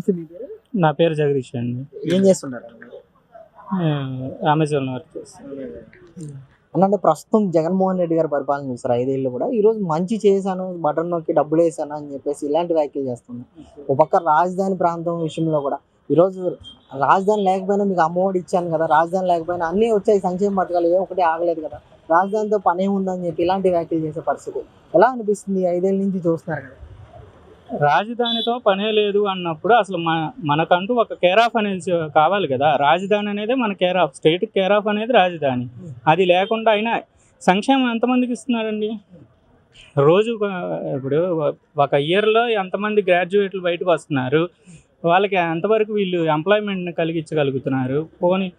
నమస్తే, మీ పేరు? నా పేరు జగదీష్ అండి. ఏం చేస్తున్నారు? అమెజాన్లో వర్క్ చేస్తాను. అంటే ప్రస్తుతం జగన్మోహన్ రెడ్డి గారు పరిపాలన చూస్తారు 5 ఏళ్ళు కూడా. ఈరోజు మంచి చేశాను, బటన్ నొక్కి డబ్బులు వేసాను అని చెప్పేసి ఇలాంటి వ్యాఖ్యలు చేస్తున్నారు. ఒక పక్క రాజధాని ప్రాంతం విషయంలో కూడా ఈరోజు రాజధాని లేకపోయినా మీకు అమ్మఒడి ఇచ్చాను కదా, రాజధాని లేకపోయినా అన్నీ వచ్చాయి సంక్షేమ పథకాలు, ఏ ఒకటి ఆగలేదు కదా, రాజధానితో పని ఏముందని చెప్పి ఇలాంటి వ్యాఖ్యలు చేసే పరిస్థితి ఎలా అనిపిస్తుంది? 5 ఏళ్ళ నుంచి చూస్తున్నారు కదా. రాజధానితో పనే లేదు అన్నప్పుడు అసలు మనకంటూ ఒక కేర్ ఆఫ్ అనేది కావాలి కదా. రాజధాని అనేది మన care of, state care of అనేది రాజధాని. అది లేకుండా అయినా సంక్షేమం ఎంతమందికి ఇస్తున్నారండి? రోజు ఇప్పుడు ఒక ఇయర్లో ఎంతమంది గ్రాడ్యుయేట్లు బయటకు వస్తున్నారు, వాళ్ళకి ఎంతవరకు వీళ్ళు ఎంప్లాయ్మెంట్ని కలిగించగలుగుతున్నారు? పోనీ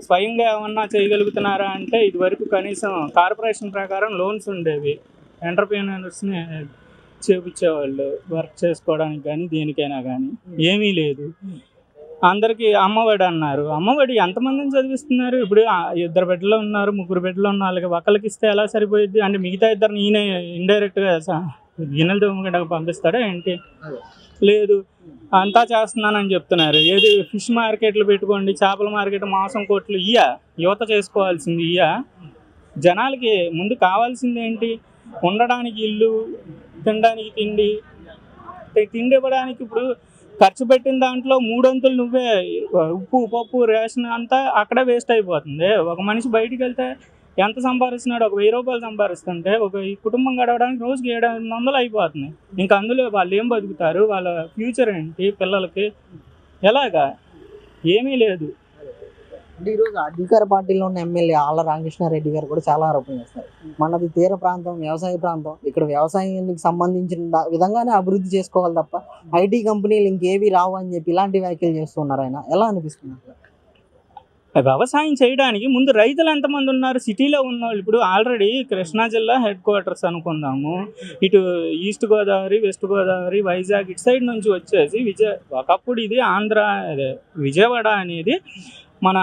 స్వయంగా ఏమన్నా చేయగలుగుతున్నారా అంటే ఇదివరకు కనీసం కార్పొరేషన్ ప్రకారం లోన్స్ ఉండేవి, ఎంటర్ప్రీనర్స్ని చేపించేవాళ్ళు వర్క్ చేసుకోవడానికి కానీ దేనికైనా కానీ. ఏమీ లేదు. అందరికీ అమ్మఒడి అన్నారు. అమ్మఒడి ఎంతమందిని చదివిస్తున్నారు? ఇప్పుడు 2 బిడ్డలు ఉన్నారు, 3 బిడ్డలు ఉన్న వాళ్ళకి ఒకరికి ఇస్తే ఎలా సరిపోయిద్ది? అంటే మిగతా ఇద్దరిని ఈయన ఇండైరెక్ట్గా గిన్నెలు తోముకుంటూ పంపిస్తాడా ఏంటి? లేదు. అంతా చేస్తున్నానని చెప్తున్నారు. ఏది ఫిష్ మార్కెట్లు పెట్టుకోండి, చేపల మార్కెట్, మాంసం కొట్లు, యువత చేసుకోవాల్సింది జనాలకి ముందు కావాల్సింది ఏంటి? ఉండడానికి ఇల్లు, తినడానికి తిండి ఇవ్వడానికి. ఇప్పుడు ఖర్చు పెట్టిన దాంట్లో 3 వంతులు నువ్వే, ఉప్పు పప్పు రేషన్ అంతా అక్కడే వేస్ట్ అయిపోతుంది. ఒక మనిషి బయటికి వెళ్తే ఎంత సంపాదిస్తున్నాడు? ఒక 1000 రూపాయలు సంపాదిస్తుంటే ఒక ఈ కుటుంబం గడవడానికి రోజుకి 700 అయిపోతుంది. ఇంకా అందులో వాళ్ళు ఏం బతుకుతారు? వాళ్ళ ఫ్యూచర్ ఏంటి? పిల్లలకి ఎలాగా? ఏమీ లేదు. అంటే ఈరోజు అధికార పార్టీలో ఉన్న ఎమ్మెల్యే ఆళ్ల రామకృష్ణారెడ్డి గారు కూడా చాలా ఆరోపణలు చేస్తారు. మనది తీర ప్రాంతం, వ్యవసాయ ప్రాంతం, ఇక్కడ వ్యవసాయానికి సంబంధించిన విధంగానే అభివృద్ధి చేసుకోవాలి తప్ప ఐటీ కంపెనీలు ఇంకేవి రావు అని చెప్పి ఇలాంటి వ్యాఖ్యలు చేస్తున్నారు. ఆయన ఎలా అనిపిస్తుంది? వ్యవసాయం చేయడానికి ముందు రైతులు ఎంతమంది ఉన్నారు? సిటీలో ఉన్నవాళ్ళు ఇప్పుడు ఆల్రెడీ కృష్ణా జిల్లా హెడ్ క్వార్టర్స్ అనుకుందాము. ఇటు ఈస్ట్ గోదావరి, వెస్ట్ గోదావరి, వైజాగ్ ఇటు సైడ్ నుంచి వచ్చేసి ఒకప్పుడు ఇది ఆంధ్ర, విజయవాడ అనేది మన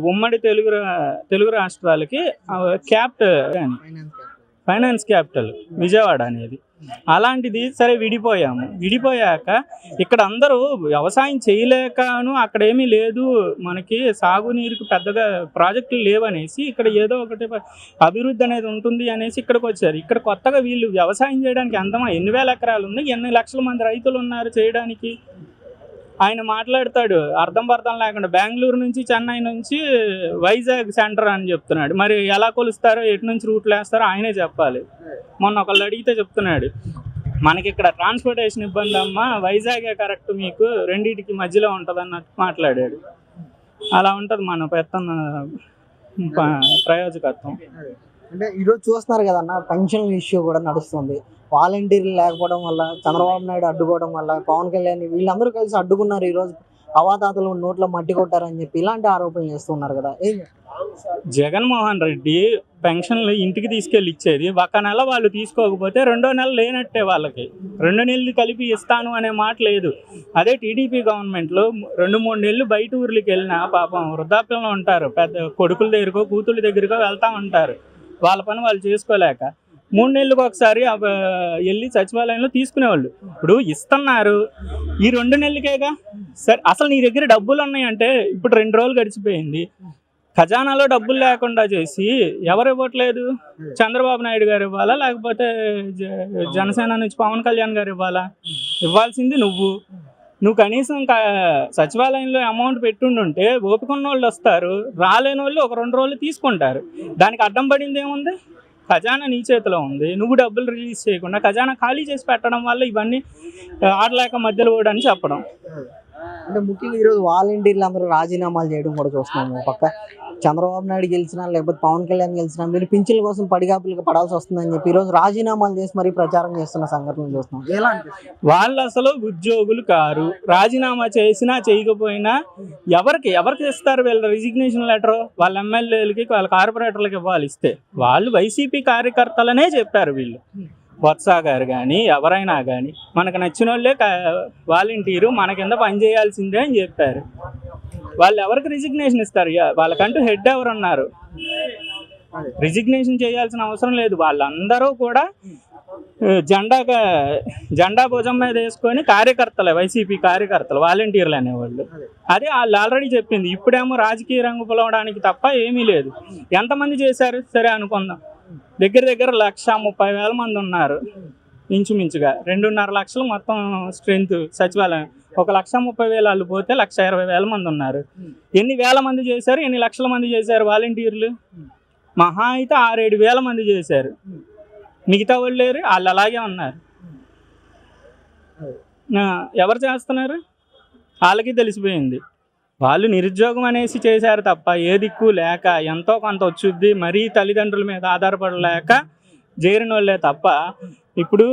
ఉమ్మడి తెలుగు రాష్ట్రాలకి ఫైనాన్స్ క్యాపిటల్ విజయవాడ అనేది. అలాంటిది సరే విడిపోయాక ఇక్కడ అందరూ వ్యవసాయం చేయలేకను అక్కడేమీ లేదు, మనకి సాగునీరుకి పెద్దగా ప్రాజెక్టులు లేవనేసి ఇక్కడ ఏదో ఒకటి అభివృద్ధి అనేది ఉంటుంది అనేసి ఇక్కడికి వచ్చారు. ఇక్కడ కొత్తగా వీళ్ళు వ్యవసాయం చేయడానికి ఎన్ని వేల ఎకరాలు ఉంది, ఎన్ని లక్షల మంది రైతులు ఉన్నారు చేయడానికి. ఆయన మాట్లాడతాడు అర్థం లేకుండా, బెంగళూరు నుంచి, చెన్నై నుంచి వైజాగ్ సెంటర్ అని చెప్తున్నాడు. మరి ఎలా కొలుస్తారో, ఎటు నుంచి రూట్లు వేస్తారో ఆయనే చెప్పాలి. మొన్న ఒకళ్ళు అడిగితే చెప్తున్నాడు, మనకి ఇక్కడ ట్రాన్స్పోర్టేషన్ ఇబ్బంది అమ్మా, వైజాగే కరెక్ట్, మీకు రెండింటికి మధ్యలో ఉంటుంది అన్నట్టు మాట్లాడాడు. అలా ఉంటుంది మన పెత్తన ప్రయోజకత్వం. అంటే ఈరోజు చూస్తున్నారు కదన్న, పెన్షన్ ఇష్యూ కూడా నడుస్తుంది. వాలంటీర్లు లేకపోవడం వల్ల, చంద్రబాబు నాయుడు అడ్డుకోవడం వల్ల, పవన్ కళ్యాణ్ వీళ్ళందరూ కలిసి అడ్డుకున్నారు. ఈరోజు అవాతాతలు నోట్లో మట్టి కొట్టారని చెప్పి ఇలాంటి ఆరోపణలు చేస్తున్నారు కదా. జగన్మోహన్ రెడ్డి పెన్షన్లు ఇంటికి తీసుకెళ్ళి ఇచ్చేది, ఒక నెల వాళ్ళు తీసుకోకపోతే 2వ నెల లేనట్టే. వాళ్ళకి 2 నెలలు కలిపి ఇస్తాను అనే మాట లేదు. అదే టీడీపీ గవర్నమెంట్లో 2-3 నెలలు బయట ఊర్లకి వెళ్ళినా పాపం వృద్ధాప్యంలో ఉంటారు, పెద్ద కొడుకుల దగ్గరకో కూతుళ్ళ దగ్గరకో వెళ్తూ ఉంటారు. వాళ్ళ పని వాళ్ళు చేసుకోలేక 3 నెలలకు ఒకసారి వెళ్ళి సచివాలయంలో తీసుకునేవాళ్ళు. ఇప్పుడు ఇస్తున్నారు, ఈ 2 నెలలకేగా. సరే, అసలు నీ దగ్గర డబ్బులు ఉన్నాయంటే ఇప్పుడు 2 రోజులు గడిచిపోయింది, ఖజానాలో డబ్బులు లేకుండా చేసి ఎవరు ఇవ్వట్లేదు? చంద్రబాబు నాయుడు గారు ఇవ్వాలా, లేకపోతే జనసేన నుంచి పవన్ కళ్యాణ్ గారు ఇవ్వాలా? ఇవ్వాల్సింది నువ్వు కనీసం సచివాలయంలో అమౌంట్ పెట్టుండుంటే ఓపిక ఉన్న వాళ్ళు వస్తారు, రాలేని వాళ్ళు ఒక 2 రోజులు తీసుకుంటారు. దానికి అడ్డం పడింది ఏముంది? ఖజానా నీ చేతిలో ఉంది, నువ్వు డబ్బులు రిలీజ్ చేయకుండా ఖజానా ఖాళీ చేసి పెట్టడం వల్ల ఇవన్నీ ఆడలేక మధ్యలో కూడా అని చెప్పడం. అంటే ముఖ్యంగా ఈరోజు వాలంటీర్లు అందరూ రాజీనామాలు చేయడం కూడా చూస్తున్నాము. పక్క చంద్రబాబు నాయుడు గెలిచినా లేకపోతే పవన్ కళ్యాణ్ గెలిచినా మీరు పింఛన్ల కోసం పడిగాపులకు పడాల్సి వస్తుందని చెప్పి ఈరోజు రాజీనామాలు చేసి మరీ ప్రచారం చేస్తున్న సంఘటనలు చూస్తున్నాం. ఎలా వాళ్ళు అసలు ఉద్యోగులు కారు, రాజీనామా చేసినా చేయకపోయినా ఎవరికి ఇస్తారు? వీళ్ళ రిజిగ్నేషన్ లెటర్ వాళ్ళ ఎమ్మెల్యేలకి, వాళ్ళ కార్పొరేటర్లకి ఇవ్వాలి. ఇస్తే వాళ్ళు వైసీపీ కార్యకర్తలనే చెప్పారు. వీళ్ళు బొత్స గారు కానీ ఎవరైనా కానీ మనకు నచ్చిన వాళ్ళే వాలంటీరు మన కింద పనిచేయాల్సిందే అని చెప్పారు. వాళ్ళు ఎవరికి రిజిగ్నేషన్ ఇస్తారు? వాళ్ళకంటూ హెడ్ ఎవరున్నారు? రిజిగ్నేషన్ చేయాల్సిన అవసరం లేదు. వాళ్ళందరూ కూడా జెండా భుజం మీద వేసుకొని కార్యకర్తలే, వైసీపీ కార్యకర్తలు, వాలంటీర్లు అనేవాళ్ళు. అదే వాళ్ళు ఆల్రెడీ చెప్పింది. ఇప్పుడేమో రాజకీయ రంగు పిలవడానికి తప్ప ఏమీ లేదు. ఎంతమంది చేశారు సరే అనుకుందాం, దగ్గర 1,30,000 మంది ఉన్నారు ఇంచుమించుగా. 2.5 లక్షలు మొత్తం స్ట్రెంత్ సచివాలయం. 1,30,000 వాళ్ళు పోతే 1,20,000 మంది ఉన్నారు. ఎన్ని వేల మంది చేశారు, ఎన్ని లక్షల మంది చేశారు వాలంటీర్లు? మహా అయితే 6-7 వేల మంది చేశారు. మిగతా వాళ్ళు లేరు, వాళ్ళు అలాగే ఉన్నారు. ఎవరు చేస్తున్నారు వాళ్ళకి తెలిసిపోయింది. వాళ్ళు నిరుద్యోగం అనేసి చేశారు తప్ప ఏ దిక్కు లేక, ఎంతో కొంత వచ్చుద్ది మరీ తల్లిదండ్రుల మీద ఆధారపడలేక చేరిన వాళ్ళే తప్ప, ఇప్పుడు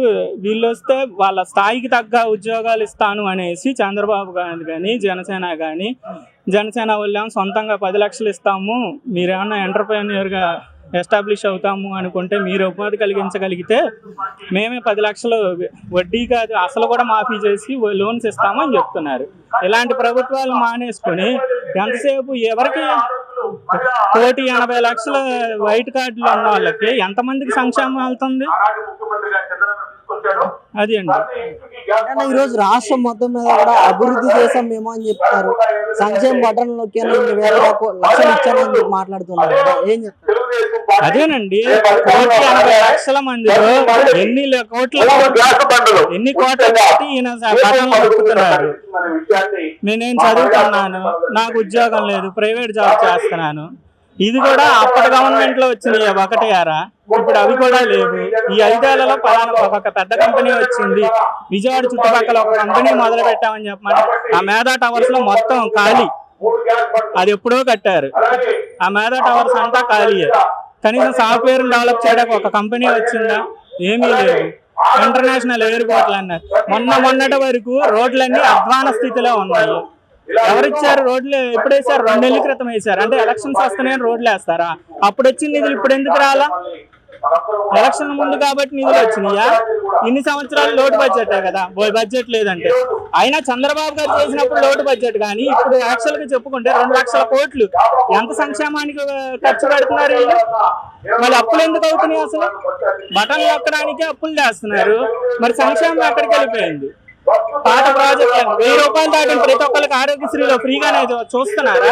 వీళ్ళు వస్తే వాళ్ళ స్థాయికి తగ్గ ఉద్యోగాలు ఇస్తాను అనేసి చంద్రబాబు గారు కానీ జనసేన వాళ్ళు సొంతంగా 10 లక్షలు ఇస్తాము, మీరేమన్నా ఎంటర్ప్రెన్యూర్గా ఎస్టాబ్లిష్ అవుతాము అనుకుంటే, మీరు ఉపాధి కలిగించగలిగితే మేమే 10 లక్షలు వడ్డీ కాదు అసలు కూడా మాఫీ చేసి లోన్స్ ఇస్తామని చెప్తున్నారు. ఇలాంటి ప్రభుత్వాలు మానేసుకొని ఎంతసేపు ఎవరికి 1,80,00,000 వైట్ కార్డులు ఉన్న వాళ్ళకి ఎంతమందికి సంక్షేమం వెళ్తుంది? అది అండి. ఈరోజు రాష్ట్రం మొత్తం మీద కూడా అభివృద్ధి చేసాం మేము అని చెప్తారు. సంక్షేమ బటన్ నొక్కి 2,000 ఇచ్చామని చెప్పి మాట్లాడుతున్నారు. ఏం చెప్తారు? అదేనండి, 1,80,00,000 మందిలో ఎన్ని కోట్ల పెట్టి ఈయన బటన్లు నొక్కుతున్నారు. నేనేం చదువుకున్నాను, నాకు ఉద్యోగం లేదు, ప్రైవేట్ జాబ్ చేస్తున్నాను. ఇది కూడా అప్పటి గవర్నమెంట్ లో వచ్చినాయి ఒకటేరా, ఇప్పుడు అవి కూడా లేవు. ఈ 5 ఏళ్లలో పలానా ఒక పెద్ద కంపెనీ వచ్చింది, విజయవాడ చుట్టుపక్కల ఒక కంపెనీ మొదలు పెట్టామని చెప్పమని ఆ మేధా టవర్స్ లో మొత్తం ఖాళీ. అది ఎప్పుడో కట్టారు, ఆ మేధా టవర్స్ అంతా ఖాళీయే. కనీసం సాఫ్ట్వేర్ డెవలప్ చేయడానికి ఒక కంపెనీ వచ్చిందా? ఏమీ లేదు. ఇంటర్నేషనల్ ఎయిర్పోర్ట్లు అన్నారు. మొన్నటి వరకు రోడ్లన్నీ అధ్వాన స్థితిలో ఉన్నాయి. ఎవరిచ్చారు రోడ్లు? ఎప్పుడు వేసారు? 2 నెలల క్రితం వేసారు. అంటే ఎలక్షన్స్ వస్తున్నాయని రోడ్లు వేస్తారా? అప్పుడు వచ్చిన నిధులు ఇప్పుడు ఎందుకు రాలా? ఎలక్షన్ ముందు కాబట్టి నిధులు వచ్చినాయా? ఇన్ని సంవత్సరాలు లోటు బడ్జెటే కదా, బడ్జెట్ లేదంటే. అయినా చంద్రబాబు గారు చేసినప్పుడు లోటు బడ్జెట్, కానీ ఇప్పుడు యాక్చువల్ గా చెప్పుకుంటే 2 లక్షల కోట్లు ఎంత సంక్షేమానికి ఖర్చు పెడుతున్నారు వీళ్ళు? మళ్ళీ అప్పులు ఎందుకు అవుతున్నాయి? అసలు బటన్లు నొక్కడానికి అప్పులు చేస్తున్నారు, మరి సంక్షేమం ఎక్కడికి వెళ్ళిపోయింది? పాత ప్రాజెక్ట్ 1,000 రూపాయలు దాటిన ప్రతి ఒక్కరికి ఆరోగ్యశ్రీలో ఫ్రీగానే చూస్తున్నారా?